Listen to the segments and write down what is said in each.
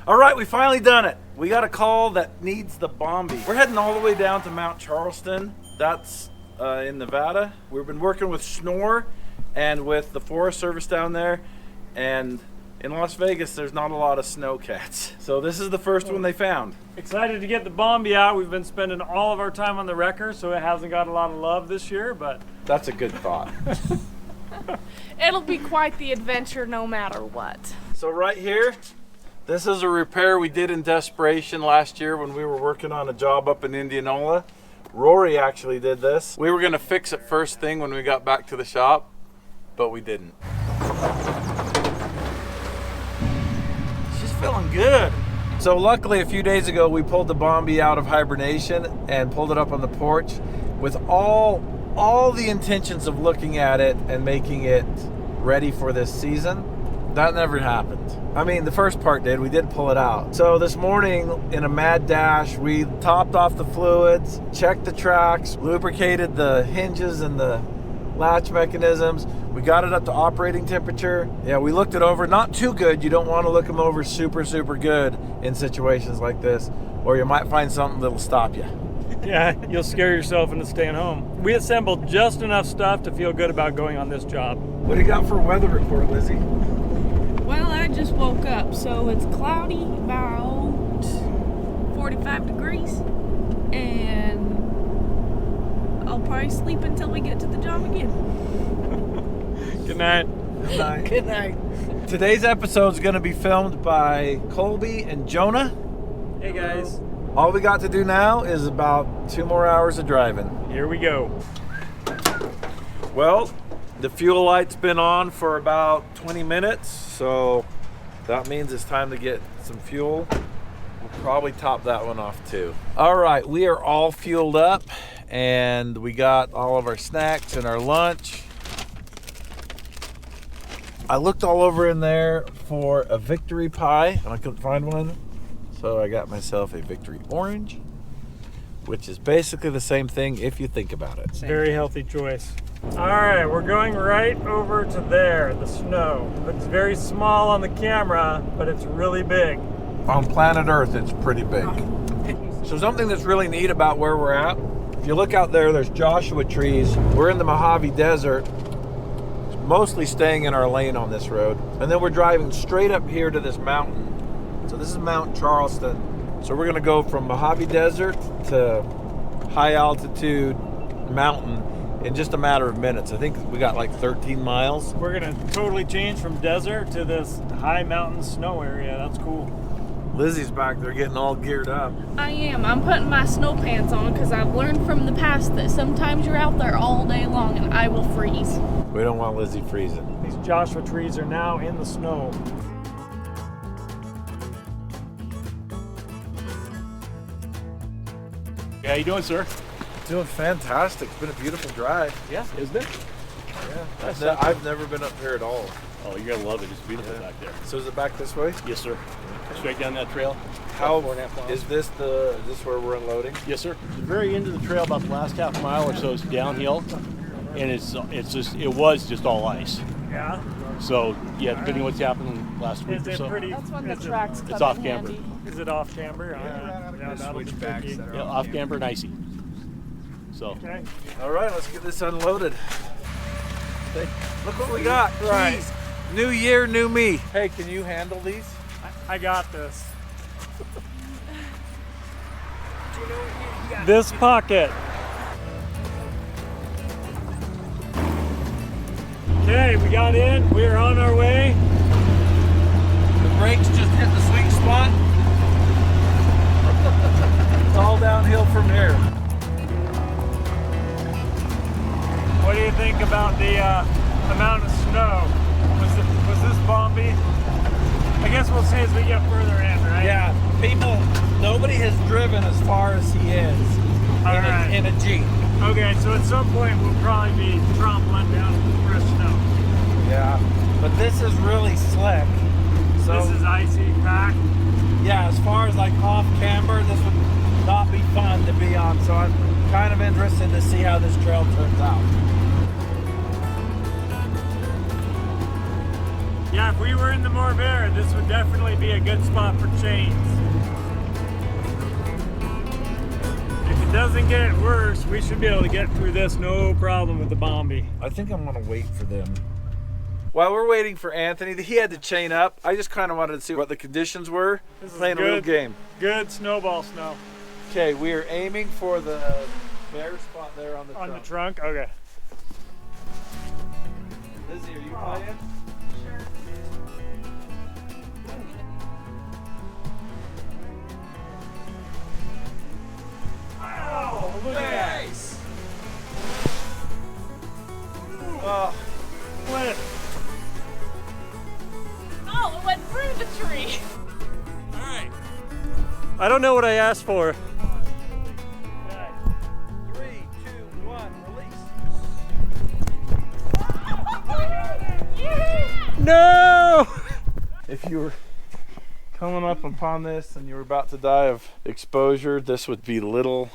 All right, we finally done it. We got a call that needs the Bombi. We're heading all the way down to Mount Charleston. That's in Nevada. We've been working with Schnorr and with the Forest Service down there. And in Las Vegas, there's not a lot of snowcats. So this is the first one they found. Excited to get the Bombi out. We've been spending all of our time on the wrecker, so it hasn't got a lot of love this year, but... That's a good thought. It'll be quite the adventure no matter what. So right here, this is a repair we did in desperation last year when we were working on a job up in Indianola. Rory actually did this. We were gonna fix it first thing when we got back to the shop, but we didn't. She's feeling good. So luckily a few days ago we pulled the Bombi out of hibernation and pulled it up on the porch with all the intentions of looking at it and making it ready for this season. That never happened. I mean, the first part did. We did pull it out. So this morning, in a mad dash, we topped off the fluids, checked the tracks, lubricated the hinges and the latch mechanisms. We got it up to operating temperature. Yeah, we looked it over. Not too good. You don't want to look them over super good in situations like this, or you might find something that'll stop you. Yeah, you'll scare yourself into staying home. We assembled just enough stuff to feel good about going on this job. What do you got for a weather report, Lizzie? Well, I just woke up, so it's cloudy, about 45 degrees, and I'll probably sleep until we get to the job again. Good night. Good night. Good night. Today's episode is going to be filmed by Colby and Jonah. Hey guys. All we got to do now is about 2 more hours of driving. Here we go. Well, the fuel light's been on for about 20 minutes, so that means it's time to get some fuel. We'll probably top that one off too. All right, we are all fueled up and we got all of our snacks and our lunch. I looked all over in there for a victory pie and I couldn't find one. So I got myself a victory orange, which is basically the same thing if you think about it. Very healthy choice. All right, we're going right over to there, the snow. Looks very small on the camera, but it's really big. On planet Earth, it's pretty big. So something that's really neat about where we're at, if you look out there, there's Joshua trees. We're in the Mojave Desert, mostly staying in our lane on this road. And then we're driving straight up here to this mountain. So this is Mount Charleston. So we're gonna go from Mojave Desert to high altitude mountain in just a matter of minutes. I think we got like 13 miles. We're gonna totally change from desert to this high mountain snow area. That's cool. Lizzie's back there getting all geared up. I am. I'm putting my snow pants on because I've learned from the past that sometimes you're out there all day long and I will freeze. We don't want Lizzie freezing. These Joshua trees are now in the snow. How you doing, sir? Doing fantastic. It's been a beautiful drive. Yeah, isn't it? Yeah. I've never been up here at all. Oh, you're gonna love it. It's beautiful back there. So is it back this way? Yes, sir. Straight down that trail. How about 4.5 miles. is this where we're unloading? Yes, sir. The very end of the trail, about the last half mile or so, is downhill, and it was just all ice. Yeah. So yeah, depending on what's happened last week Is or it so. pretty? That's when the is tracks It's come off in camber. handy. Is it off camber? Yeah, that'll be tricky. Yeah, off camber and icy. So Okay. All right, let's get this unloaded. Hey, look what we got. Right. Jeez. New year, new me. Hey, can you handle these? I got this. This pocket. Okay, we got in. We're on our way. The brakes just hit the sweet spot. It's all downhill from here. What do you think about the amount of snow? Was this Bombi? I guess we'll see as we get further in, right? Yeah, nobody has driven as far as he is in a Jeep. Okay, so at some point we'll probably be trompling down fresh snow. Yeah, but this is really slick. So This is icy packed. yeah, as far as like off camber, this would not be fun to be on. So I'm kind of interested to see how this trail turns out. Yeah, if we were in the MORR, this would definitely be a good spot for chains. If it doesn't get worse, we should be able to get through this no problem with the Bombi. I think I'm gonna wait for them. While we're waiting for Anthony, he had to chain up. I just kind of wanted to see what the conditions were. This is Playing a little game. Good snowball snow. Okay, we are aiming for the bare spot there on the trunk. On the trunk? Okay. Lizzie, are you playing? Sure. Oh, look at that. Oh, What? Oh, it went through the tree. Alright. I don't know what I asked for. 3, 2, 1, release. Yeah. No! If you were coming up upon this and you were about to die of exposure, this would be little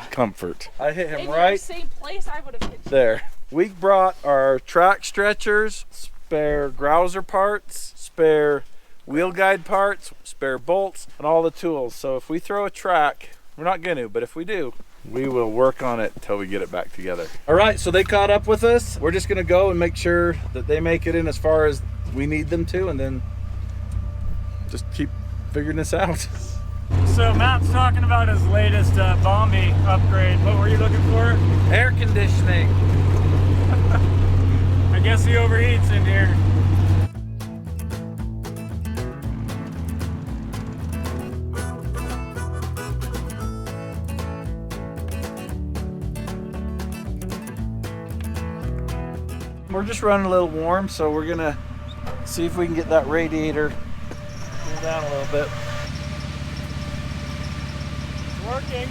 comfort. I hit him In your right same place, I would have hit you. there. We brought our track stretchers, spare grouser parts, spare wheel guide parts, spare bolts, and all the tools. So if we throw a track, we're not going to, but if we do, we will work on it until we get it back together. All right, so they caught up with us. We're just going to go and make sure that they make it in as far as we need them to, and then just keep figuring this out. So Matt's talking about his latest Bombi upgrade. What were you looking for? Air conditioning. I guess he overheats in here. We're just running a little warm, so we're gonna see if we can get that radiator cool down a little bit. It's working.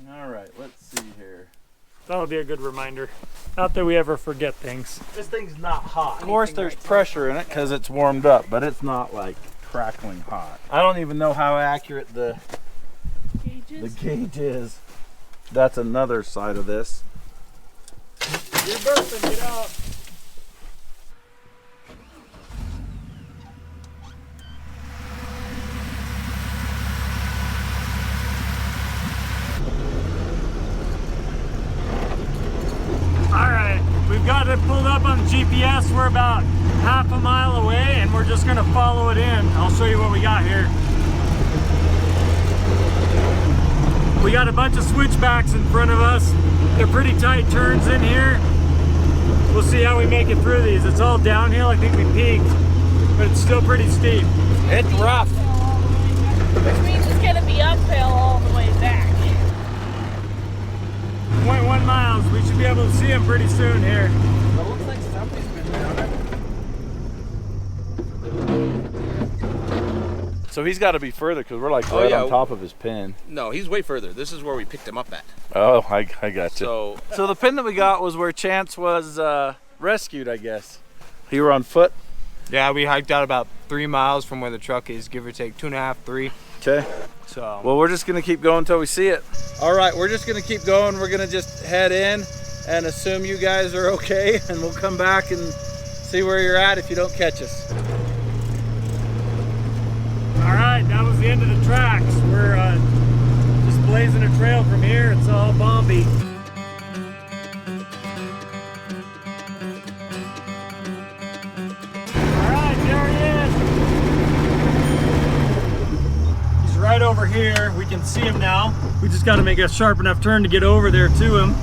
All right, let's see here. That'll be a good reminder. Not that we ever forget things. This thing's not hot. Of course, there's pressure in it because it's warmed up, but it's not like crackling hot. I don't even know how accurate the gauge is. That's another side of this. You're burping, get out. Alright, we've got it pulled up on GPS. We're about half a mile away and we're just gonna follow it in. I'll show you what we got here. We got a bunch of switchbacks in front of us. They're pretty tight turns in here. We'll see how we make it through these. It's all downhill. I think we peaked, but it's still pretty steep. It's rough. Which means it's gonna be uphill all the way back. 0.1 miles. We should be able to see them pretty soon here. It looks like somebody's been down it. So he's got to be further because we're like right on top of his pin. No, he's way further. This is where we picked him up at. Oh, I got you. So the pin that we got was where Chance was rescued, I guess. You were on foot? Yeah, we hiked out about 3 miles from where the truck is, give or take 2.5, 3. Okay. So, Well, we're just going to keep going until we see it. All right, we're just going to keep going. We're going to just head in and assume you guys are okay, and we'll come back and see where you're at if you don't catch us. All right, that was the end of the tracks. We're just blazing a trail from here. It's all Bombi. All right, there he is. He's right over here. We can see him now. We just got to make a sharp enough turn to get over there to him.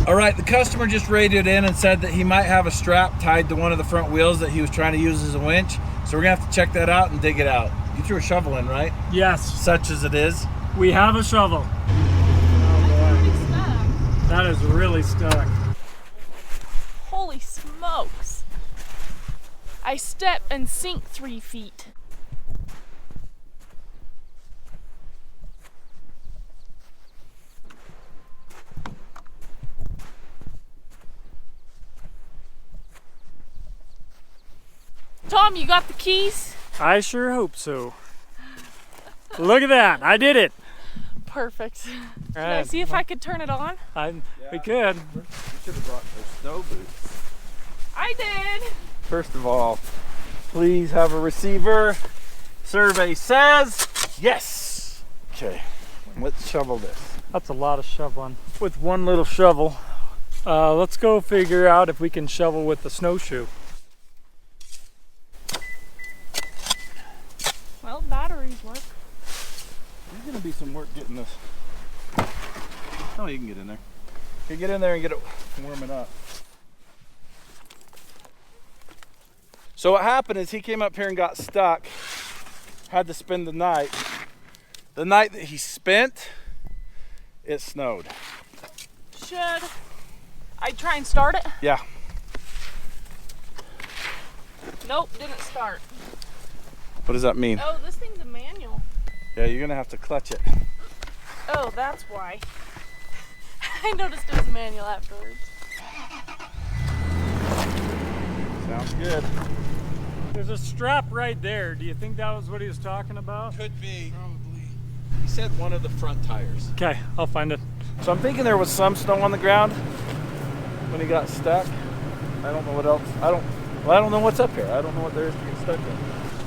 All right, the customer just radioed in and said that he might have a strap tied to one of the front wheels that he was trying to use as a winch. So we're gonna have to check that out and dig it out. You threw a shovel in, right? Yes, Such as it is. we have a shovel. That is really stuck. Holy smokes. I step and sink 3 feet. Tom, you got the keys? I sure hope so. Look at that, I did it. Perfect. Can I Right. see if I could turn it on? We could. You should have brought those snow boots. I did. First of all, please have a receiver. Survey says yes. Okay, let's shovel this. That's a lot of shoveling. With one little shovel. Let's go figure out if we can shovel with the snowshoe. Well, batteries work. There's gonna be some work getting this. Oh, you can get in there. You get in there and get it warming up. So what happened is he came up here and got stuck. Had to spend the night. The night that he spent, it snowed. Should I try and start it? Yeah. Nope, didn't start. What does that mean? Oh, this thing's a manual. Yeah, you're gonna have to clutch it. Oh, that's why. I noticed it was a manual afterwards. Sounds good. There's a strap right there. Do you think that was what he was talking about? Could be. Probably. He said one of the front tires. Okay, I'll find it. So I'm thinking there was some snow on the ground when he got stuck. I don't know what else. I don't know what's up here. I don't know what there is to get stuck in.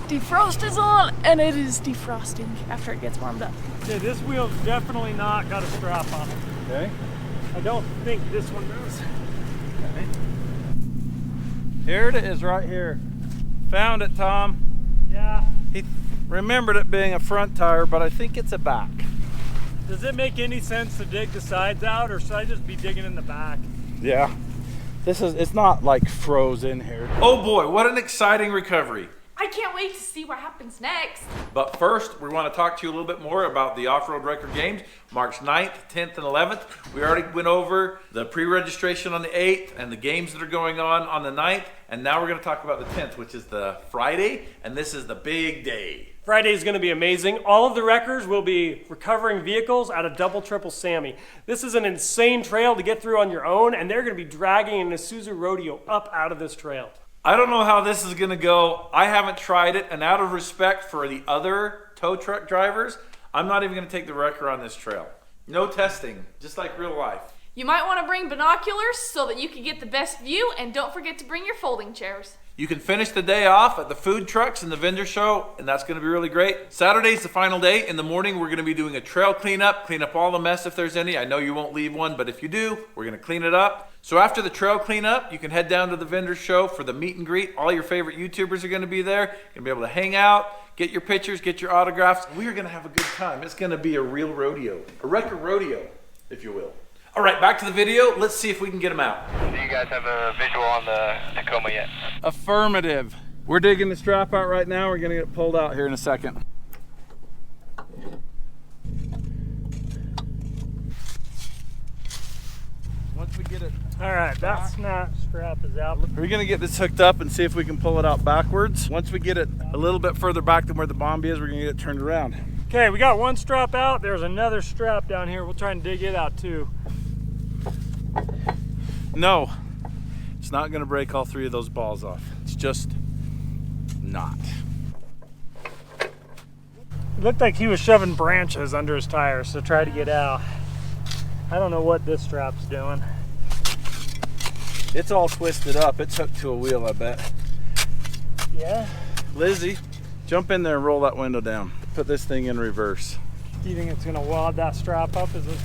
Defrost is on, and it is defrosting after it gets warmed up. Okay, this wheel's definitely not got a strap on it. Okay. I don't think this one does. Okay. Here it is right here. Found it, Tom. Yeah. He remembered it being a front tire, but I think it's a back. Does it make any sense to dig the sides out, or should I just be digging in the back? Yeah. It's not like froze in here. Oh boy, what an exciting recovery. I can't wait to see what happens next. But first, we want to talk to you a little bit more about the Off-Road Record Games, March 9th, 10th, and 11th. We already went over the pre-registration on the 8th and the games that are going on the 9th. And now we're going to talk about the 10th, which is the Friday, and this is the big day. Friday is going to be amazing. All of the wreckers will be recovering vehicles out of Double Triple Sammy. This is an insane trail to get through on your own, and they're going to be dragging an Isuzu Rodeo up out of this trail. I don't know how this is going to go. I haven't tried it, and out of respect for the other tow truck drivers, I'm not even going to take the wrecker on this trail. No testing, just like real life. You might want to bring binoculars so that you can get the best view, and don't forget to bring your folding chairs. You can finish the day off at the food trucks and the vendor show, and that's going to be really great. Saturday's the final day. In the morning, we're going to be doing a trail cleanup, clean up all the mess if there's any. I know you won't leave one, but if you do, we're going to clean it up. So after the trail cleanup, you can head down to the vendor show for the meet and greet. All your favorite YouTubers are going to be there. You're going to be able to hang out, get your pictures, get your autographs. We are going to have a good time. It's going to be a real rodeo, a record rodeo, if you will. All right, back to the video. Let's see if we can get them out. Do you guys have a visual on the Tacoma yet? Affirmative. We're digging the strap out right now. We're going to get it pulled out here in a second. Once we get it, All right, that snap strap is out. we're going to get this hooked up and see if we can pull it out backwards. Once we get it a little bit further back than where the Bombi is, we're going to get it turned around. Okay, we got one strap out. There's another strap down here. We'll try and dig it out too. No, it's not going to break all three of those balls off. It's just not. It looked like he was shoving branches under his tires to try to get out. I don't know what this strap's doing. It's all twisted up. It's hooked to a wheel, I bet. Yeah? Lizzie, jump in there and roll that window down. Put this thing in reverse. Do you think it's gonna wad that strap up? Is it?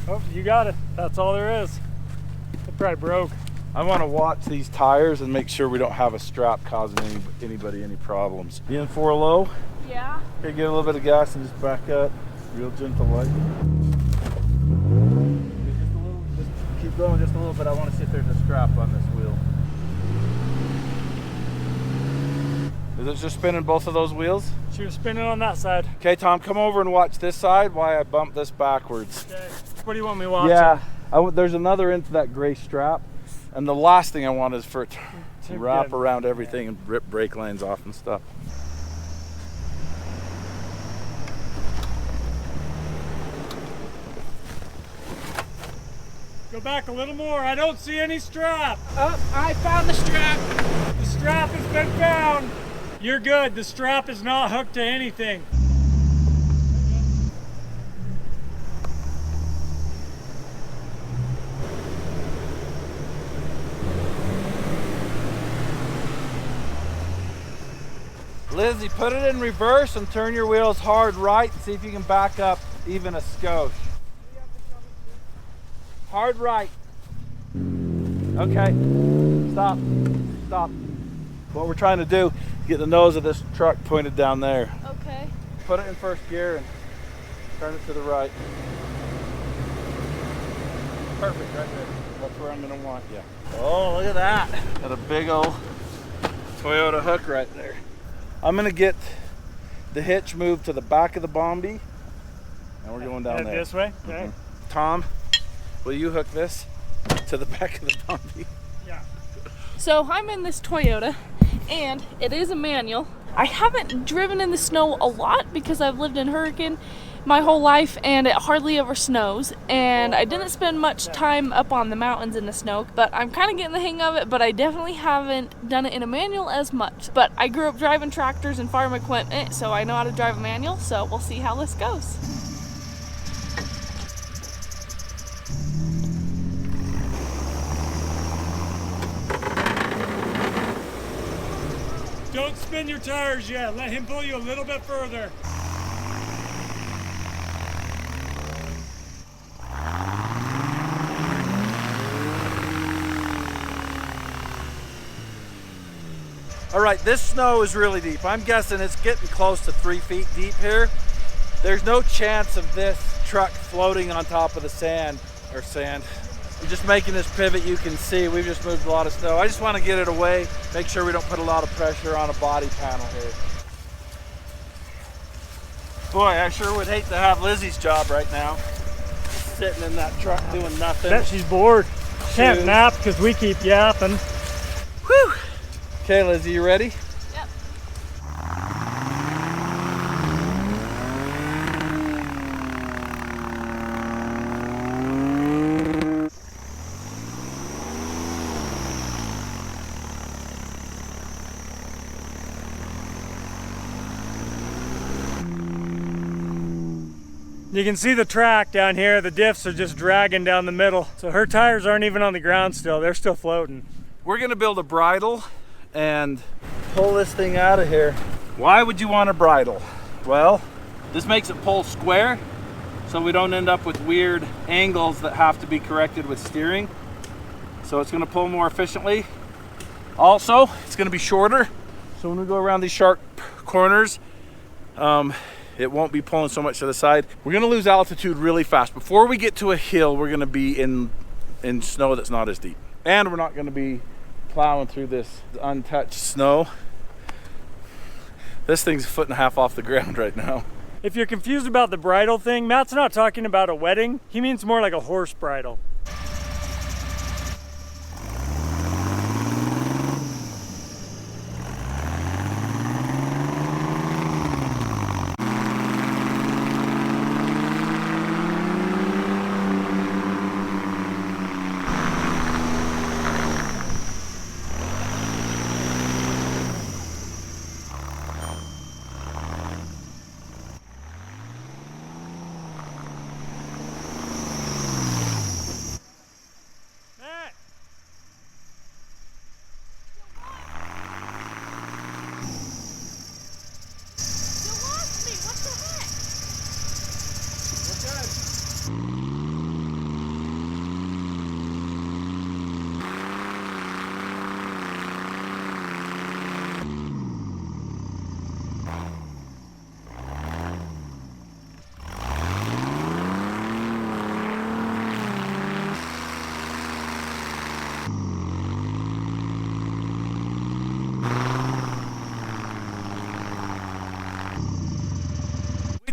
Oh, you got it. That's all there is. It probably broke. I want to watch these tires and make sure we don't have a strap causing anybody any problems. You in 4 low? Yeah. Okay, get a little bit of gas and just back up. Real gentle like. Just keep going just a little bit. I want to see if there's a strap on this wheel. Is it just spinning both of those wheels? She was spinning on that side. Okay, Tom, come over and watch this side while I bump this backwards. Okay. What do you want me watching? Yeah, there's another into that gray strap. And the last thing I want is for it to wrap around everything and rip brake lines off and stuff. Go back a little more. I don't see any strap. Oh, I found the strap. The strap has been found. You're good. The strap is not hooked to anything. Lizzie, put it in reverse and turn your wheels hard right and see if you can back up even a skosh. Hard right. Okay, stop, stop. What we're trying to do is get the nose of this truck pointed down there. Okay. Put it in first gear and turn it to the right. Perfect, right there. That's where I'm gonna want you. Oh, look at that. Got a big old Toyota hook right there. I'm gonna get the hitch moved to the back of the Bombi, and we're going down there. This way? Okay. Tom, will you hook this to the back of the Bombi? Yeah. So I'm in this Toyota, and it is a manual. I haven't driven in the snow a lot because I've lived in Hurricane my whole life and it hardly ever snows, and I didn't spend much time up on the mountains in the snow, but I'm kind of getting the hang of it. But I definitely haven't done it in a manual as much. But I grew up driving tractors and farm equipment, so I know how to drive a manual, so we'll see how this goes. Don't spin your tires yet. Let him pull you a little bit further. All right, this snow is really deep. I'm guessing it's getting close to 3 feet deep here. There's no chance of this truck floating on top of the sand. I'm just making this pivot. You can see we've just moved a lot of snow. I just want to get it away, make sure we don't put a lot of pressure on a body panel here. Boy, I sure would hate to have Lizzie's job right now. Sitting in that truck doing nothing. Bet she's bored. Can't nap because we keep yapping. Whew. Okay, Lizzie, you ready? Yep. You can see the track down here. The diffs are just dragging down the middle. So her tires aren't even on the ground still. They're still floating. We're gonna build a bridle and pull this thing out of here. Why would you want a bridle? Well, this makes it pull square so we don't end up with weird angles that have to be corrected with steering. So it's gonna pull more efficiently. Also, it's gonna be shorter. So when we go around these sharp corners, it won't be pulling so much to the side. We're gonna lose altitude really fast. Before we get to a hill, we're gonna be in snow that's not as deep. And we're not gonna be plowing through this untouched snow. This thing's 1.5 feet off the ground right now. If you're confused about the bridle thing, Matt's not talking about a wedding. He means more like a horse bridle.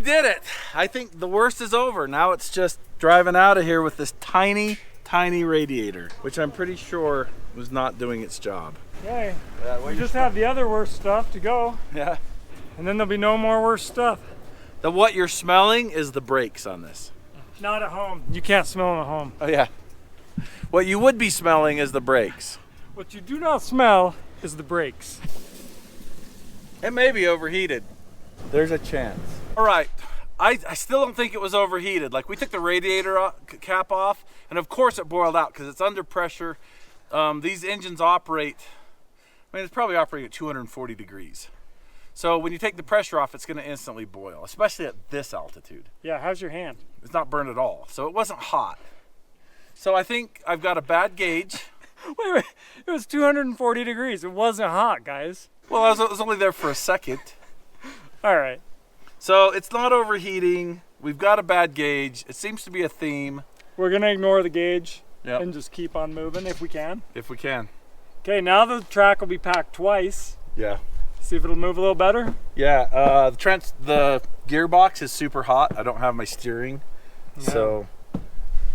Did it. I think the worst is over. Now it's just driving out of here with this tiny radiator, which I'm pretty sure was not doing its job. Okay, we just have the other worst stuff to go. Yeah. And then there'll be no more worse stuff. What you're smelling is the brakes on this. Not at home. You can't smell them at home. Oh yeah. What you would be smelling is the brakes. What you do not smell is the brakes. It may be overheated. There's a chance. All right, I still don't think it was overheated. Like, we took the radiator cap off, and of course it boiled out because it's under pressure. These engines operate, I mean, it's probably operating at 240 degrees. So when you take the pressure off, it's gonna instantly boil, especially at this altitude. Yeah, how's your hand? It's not burned at all, so it wasn't hot. So I think I've got a bad gauge. Wait, it was 240 degrees. It wasn't hot, guys. Well, I was only there for a second. All right. So it's not overheating. We've got a bad gauge. It seems to be a theme. We're gonna ignore the gauge Yep. and just keep on moving if we can. If we can. Okay, now the track will be packed twice. Yeah. See if it'll move a little better. Yeah, the gearbox is super hot. I don't have my steering. So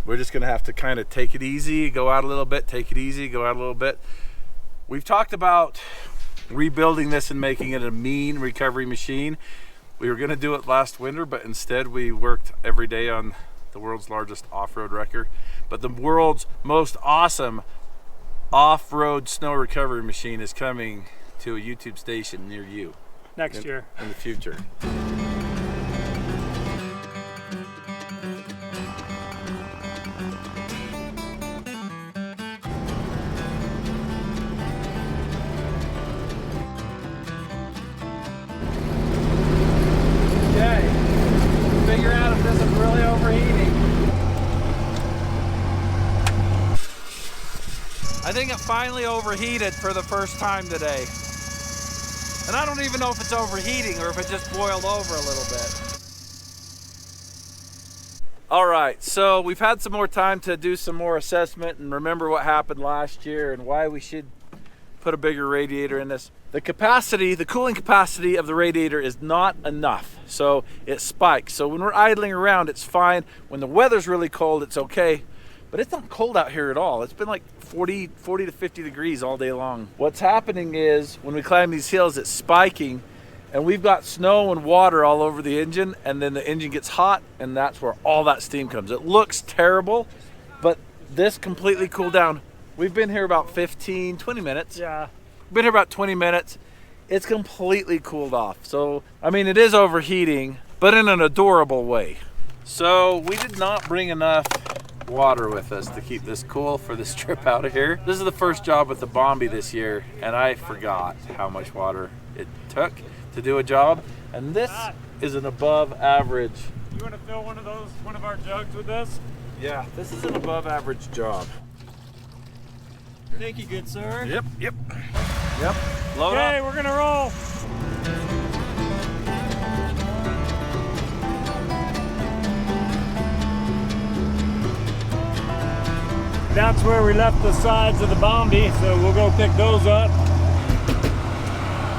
we're just gonna have to kind of take it easy, go out a little bit, take it easy, go out a little bit. We've talked about rebuilding this and making it a mean recovery machine. We were gonna do it last winter, but instead we worked every day on the world's largest off-road wrecker. But the world's most awesome off-road snow recovery machine is coming to a YouTube station near you. Next year. In the future. Okay, figure out if this is really overheating. I think it finally overheated for the first time today. And I don't even know if it's overheating or if it just boiled over a little bit. All right, so we've had some more time to do some more assessment and remember what happened last year and why we should put a bigger radiator in this. The capacity, the cooling capacity of the radiator is not enough, so it spikes. So when we're idling around, it's fine. When the weather's really cold, it's okay. But it's not cold out here at all. It's been like 40 to 50 degrees all day long. What's happening is when we climb these hills, it's spiking and we've got snow and water all over the engine, and then the engine gets hot and that's where all that steam comes. It looks terrible, but this completely cooled down. We've been here about 15, 20 minutes. Yeah. Been here about 20 minutes. It's completely cooled off. So, I mean, it is overheating, but in an adorable way. So we did not bring enough water with us to keep this cool for this trip out of here. This is the first job with the Bombi this year, and I forgot how much water it took to do a job. And this is an above average. You want to fill one of our jugs with this? Yeah, this is an above average job. Thank you, good sir. Yep. Load Okay, up. we're gonna roll. That's where we left the sides of the Bombi, so we'll go pick those up.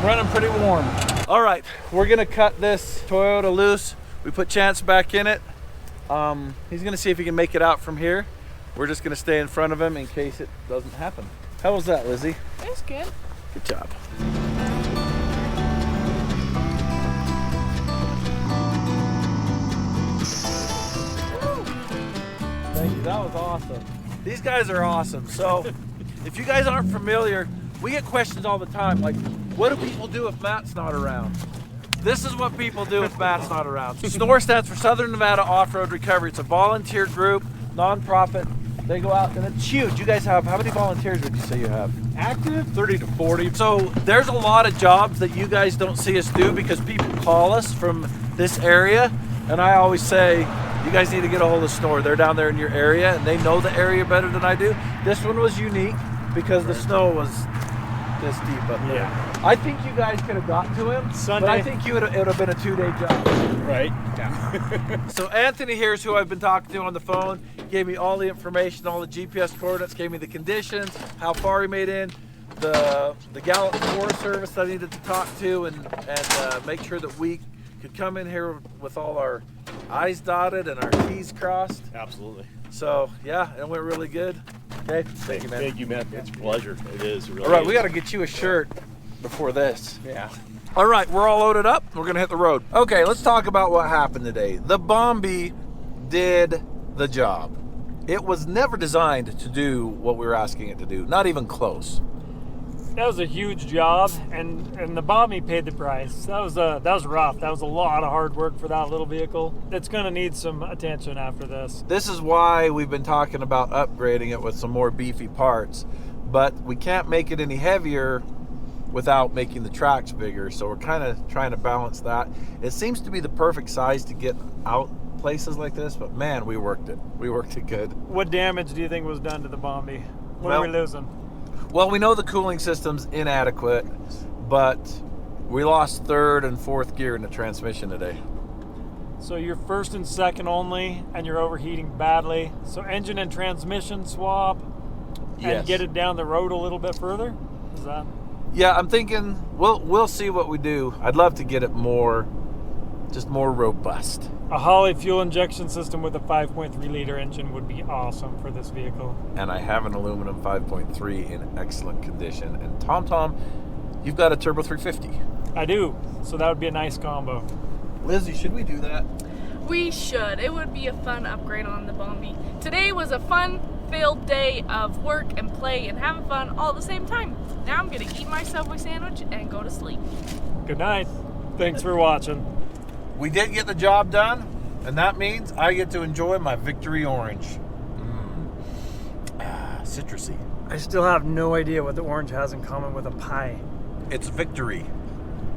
Running pretty warm. All right, we're gonna cut this Toyota loose. We put Chance back in it. He's gonna see if he can make it out from here. We're just gonna stay in front of him in case it doesn't happen. How was that, Lizzie? It's good. Good job. Thank you, that was awesome. These guys are awesome. So if you guys aren't familiar, we get questions all the time like, what do people do if Matt's not around? This is what people do if Matt's not around. SNOR stands for Southern Nevada Off-Road Recovery. It's a volunteer group, non-profit. They go out and it's huge. You guys have, how many volunteers would you say you have? Active 30 to 40. So there's a lot of jobs that you guys don't see us do because people call us from this area. And I always say, you guys need to get a hold of SNOR. They're down there in your area and they know the area better than I do. This one was unique because the snow was this deep up there. Yeah. I think you guys could have got to him, Sunday. but I think it would have been a 2-day job. Right. So Anthony here is who I've been talking to on the phone. Gave me all the information, all the GPS coordinates, gave me the conditions, how far he made in, the Gallup Forest Service that I needed to talk to and make sure that we could come in here with all our I's dotted and our T's crossed. Absolutely. So yeah, it went really good. Okay, thank you, man. Thank you, man. It's a pleasure. It is. It really All right, is. we got to get you a shirt before this. Yeah. All right, we're all loaded up. We're gonna hit the road. Okay, let's talk about what happened today. The Bombi did the job. It was never designed to do what we were asking it to do, not even close. That was a huge job, and the Bombi paid the price. That was rough. That was a lot of hard work for that little vehicle. It's gonna need some attention after this. This is why we've been talking about upgrading it with some more beefy parts, but we can't make it any heavier without making the tracks bigger, so we're kind of trying to balance that. It seems to be the perfect size to get out places like this, but man, we worked it good. What damage do you think was done to the Bombi? What are we losing? Well, we know the cooling system's inadequate, but we lost third and fourth gear in the transmission today. So you're first and second only, and you're overheating badly. So engine and transmission swap, Yes. and get it down the road a little bit further? Is that? Yeah, I'm thinking we'll see what we do. I'd love to get it more robust. A Holley fuel injection system with a 5.3 liter engine would be awesome for this vehicle. And I have an aluminum 5.3 in excellent condition. And Tom, you've got a turbo 350. I do, so that would be a nice combo. Lizzie, should we do that? We should. It would be a fun upgrade on the Bombi. Today was a fun-filled day of work and play and having fun all at the same time. Now I'm gonna eat my Subway sandwich and go to sleep. Good night. Thanks for watching. We did get the job done, and that means I get to enjoy my victory orange. Citrusy. I still have no idea what the orange has in common with a pie. It's victory.